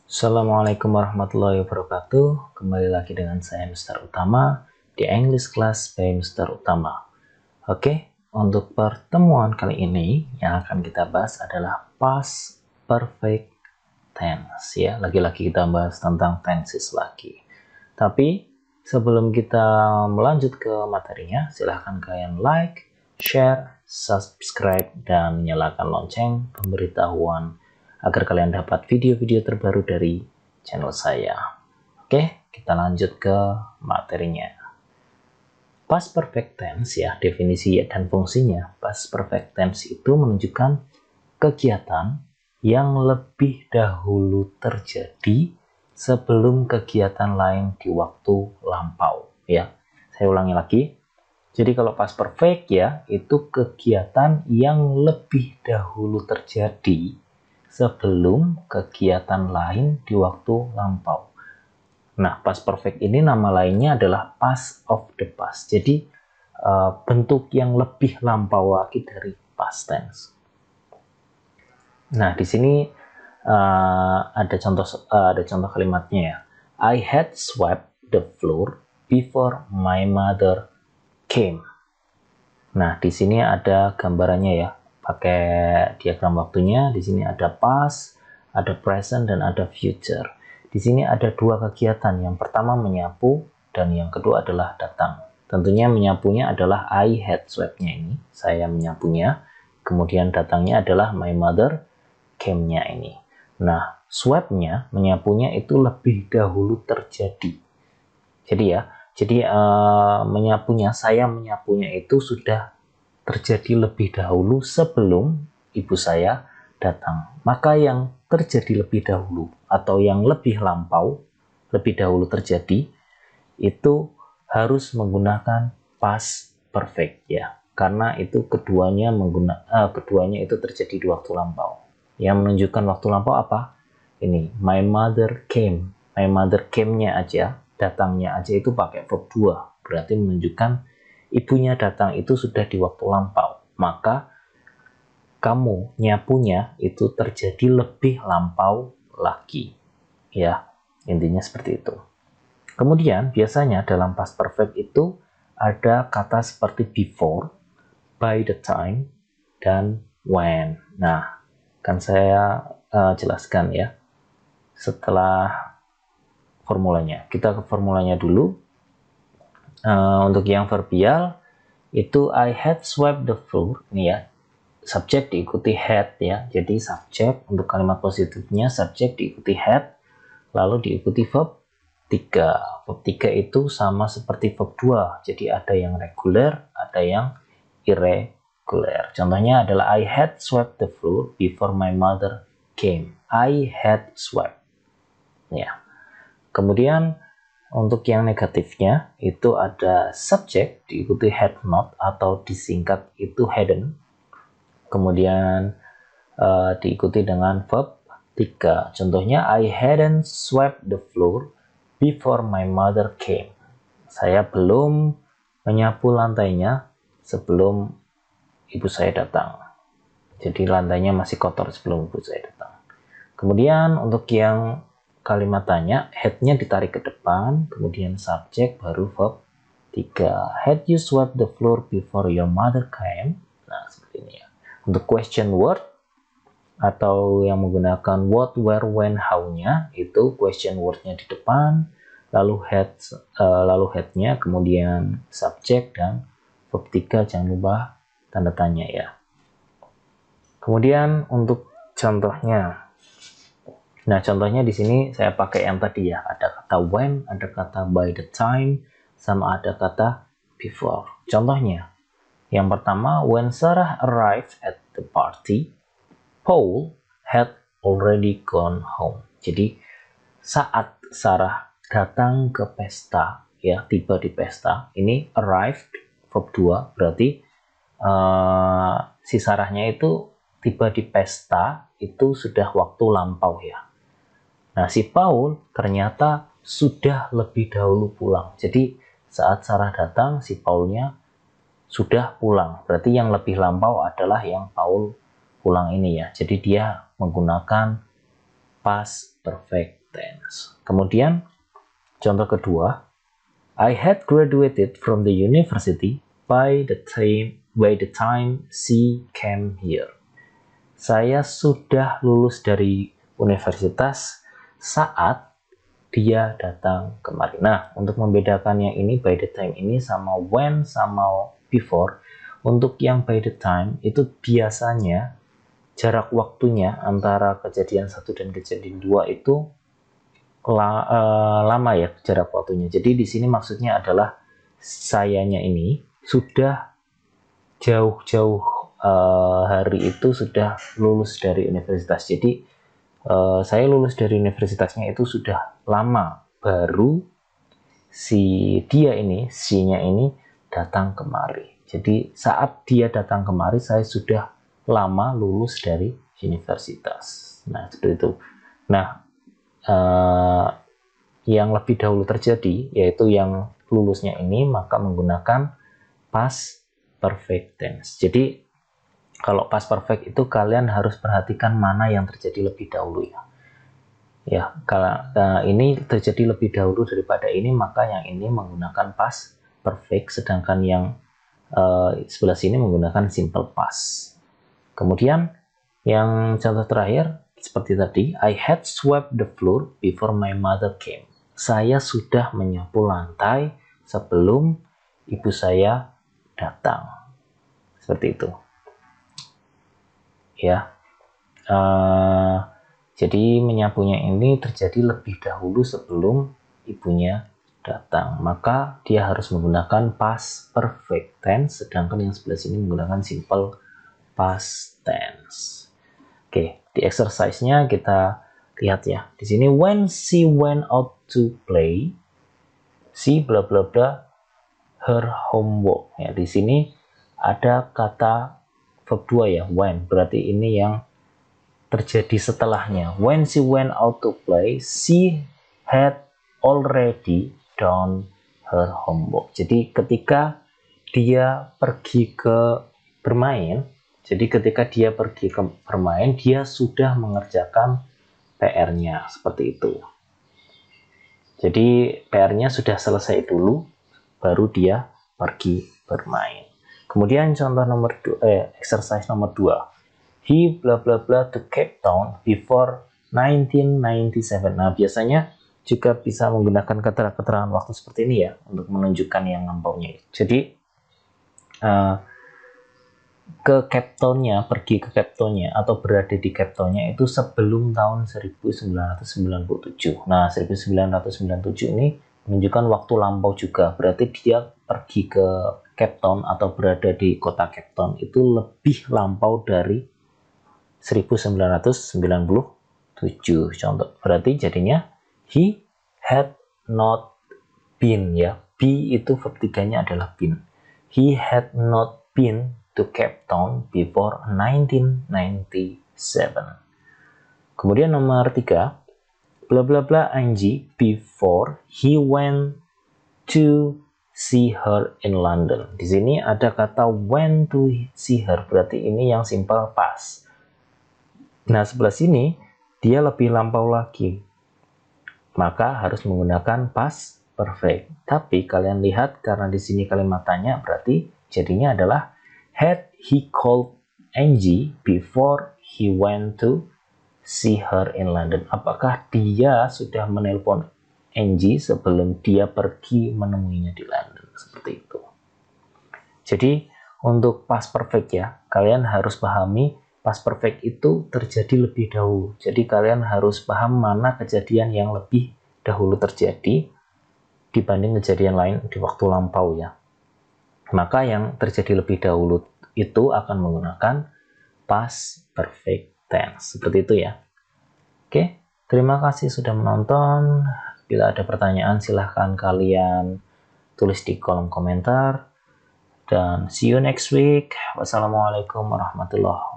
Assalamualaikum warahmatullahi wabarakatuh. Kembali lagi dengan saya Mr. Utama di English Class by Mr. Utama. Oke, untuk pertemuan kali ini yang akan kita bahas adalah past perfect tense ya. Lagi-lagi kita bahas tentang tenses lagi. Tapi sebelum kita melanjut ke materinya, silahkan kalian like, share, subscribe, dan nyalakan lonceng pemberitahuan agar kalian dapat video-video terbaru dari channel saya. Oke, kita lanjut ke materinya. Past perfect tense ya, definisi dan fungsinya. Past perfect tense itu menunjukkan kegiatan yang lebih dahulu terjadi sebelum kegiatan lain di waktu lampau ya. Saya ulangi lagi. Jadi kalau past perfect ya, itu kegiatan yang lebih dahulu terjadi sebelum kegiatan lain di waktu lampau. Nah, past perfect ini nama lainnya adalah past of the past. Jadi bentuk yang lebih lampau lagi dari past tense. Nah, di sini ada contoh kalimatnya ya. I had swept the floor before my mother came. Nah, di sini ada gambarannya ya. Pakai diagram waktunya, di sini ada past, ada present, dan ada future. Di sini ada dua kegiatan. Yang pertama menyapu, dan yang kedua adalah datang. Tentunya menyapunya adalah I had swept-nya ini, saya menyapunya. Kemudian datangnya adalah my mother came-nya ini. Nah, swept-nya, menyapunya itu lebih dahulu terjadi. Jadi menyapunya, saya menyapunya itu sudah terjadi lebih dahulu sebelum ibu saya datang. Maka yang terjadi lebih dahulu atau yang lebih lampau, lebih dahulu terjadi, itu harus menggunakan past perfect ya. Karena itu keduanya itu terjadi di waktu lampau. Yang menunjukkan waktu lampau apa? Ini, my mother came. My mother came-nya aja, datangnya aja itu pakai verb 2. Berarti menunjukkan ibunya datang itu sudah di waktu lampau. Maka kamu nyapunya itu terjadi lebih lampau lagi. Ya, intinya seperti itu. Kemudian biasanya dalam past perfect itu ada kata seperti before, by the time, dan when. Nah, kan saya jelaskan ya setelah formulanya. Kita ke formulanya dulu. Untuk yang verbial itu I had swept the floor. Ini ya, subjek diikuti had ya. Jadi subjek untuk kalimat positifnya subjek diikuti had, lalu diikuti verb 3. Verb 3 itu sama seperti verb 2. Jadi ada yang reguler, ada yang irregular. Contohnya adalah I had swept the floor before my mother came. I had swept. Ya. Kemudian untuk yang negatifnya itu ada subjek diikuti had not atau disingkat itu hadn't. Kemudian diikuti dengan verb 3. Contohnya I hadn't swept the floor before my mother came. Saya belum menyapu lantainya sebelum ibu saya datang. Jadi lantainya masih kotor sebelum ibu saya datang. Kemudian untuk yang kalimat tanya, had-nya ditarik ke depan, kemudian subjek baru verb 3. Had you swept the floor before your mother came? Nah, seperti ini ya. Untuk question word atau yang menggunakan what, where, when, how-nya itu question word-nya di depan, lalu had-nya, kemudian subjek dan verb 3, jangan lupa tanda tanya ya. Kemudian untuk contohnya. Nah, contohnya di sini saya pakai yang tadi ya. Ada kata when, ada kata by the time, sama ada kata before. Contohnya, yang pertama, when Sarah arrived at the party, Paul had already gone home. Jadi, saat Sarah datang ke pesta, ya, tiba di pesta, ini arrived, verb 2, berarti si Sarahnya itu tiba di pesta, itu sudah waktu lampau ya. Nah, si Paul ternyata sudah lebih dahulu pulang. Jadi, saat Sarah datang, si Paulnya sudah pulang. Berarti yang lebih lampau adalah yang Paul pulang ini ya. Jadi, dia menggunakan past perfect tense. Kemudian contoh kedua, I had graduated from the university by the time she came here. Saya sudah lulus dari universitas saat dia datang kemari. Nah, untuk membedakan yang ini by the time ini sama when sama before, untuk yang by the time itu biasanya jarak waktunya antara kejadian 1 dan kejadian 2 itu lama ya jarak waktunya. Jadi di sini maksudnya adalah sayanya ini sudah jauh-jauh hari itu sudah lulus dari universitas. Jadi saya lulus dari universitasnya itu sudah lama, baru si dia ini, si-nya ini datang kemari. Jadi saat dia datang kemari saya sudah lama lulus dari universitas. Nah, seperti itu. Nah, yang lebih dahulu terjadi yaitu yang lulusnya ini maka menggunakan past perfect tense. Jadi kalau past perfect itu kalian harus perhatikan mana yang terjadi lebih dahulu ya. Ya, kalau ini terjadi lebih dahulu daripada ini maka yang ini menggunakan past perfect, sedangkan yang sebelah sini menggunakan simple past. Kemudian yang contoh terakhir seperti tadi, I had swept the floor before my mother came. Saya sudah menyapu lantai sebelum ibu saya datang. Seperti itu. Ya. Jadi menyapunya ini terjadi lebih dahulu sebelum ibunya datang. Maka dia harus menggunakan past perfect tense, sedangkan yang sebelah sini menggunakan simple past tense. Oke, di exercise-nya kita lihat ya. Di sini when she went out to play, she bla bla bla her homework. Ya, di sini ada kata verb 2 ya, when. Berarti ini yang terjadi setelahnya. When she went out to play, she had already done her homework. Jadi ketika dia pergi ke bermain, dia sudah mengerjakan PR-nya, seperti itu. Jadi PR-nya sudah selesai dulu, baru dia pergi bermain. Kemudian contoh exercise nomor 2. He bla bla bla to Cape Town before 1997. Nah, biasanya juga bisa menggunakan keterangan waktu seperti ini ya, untuk menunjukkan yang lampaunya. Jadi pergi ke Cape Town-nya atau berada di Cape Town-nya itu sebelum tahun 1997. Nah, 1997 ini menunjukkan waktu lampau juga. Berarti dia pergi ke Cape Town atau berada di kota Cape Town itu lebih lampau dari 1997. Contoh. Berarti jadinya he had not been ya. Be itu verb 3-nya adalah been. He had not been to Cape Town before 1997. Kemudian nomor 3, bla bla bla ing before he went to see her in London. Di sini ada kata went to see her, berarti ini yang simple past. Nah, sebelah sini dia lebih lampau lagi. Maka harus menggunakan past perfect. Tapi kalian lihat karena di sini kalimat tanya, berarti jadinya adalah had he called Angie before he went to see her in London. Apakah dia sudah menelpon Angie sebelum dia pergi menemuinya di London? Seperti itu. Jadi untuk past perfect ya, kalian harus pahami past perfect itu terjadi lebih dahulu. Jadi kalian harus paham mana kejadian yang lebih dahulu terjadi dibanding kejadian lain di waktu lampau ya. Maka yang terjadi lebih dahulu itu akan menggunakan past perfect tense. Seperti itu ya. Oke, terima kasih sudah menonton. Bila ada pertanyaan silahkan kalian tulis di kolom komentar. Dan see you next week. Wassalamualaikum warahmatullahi wabarakatuh.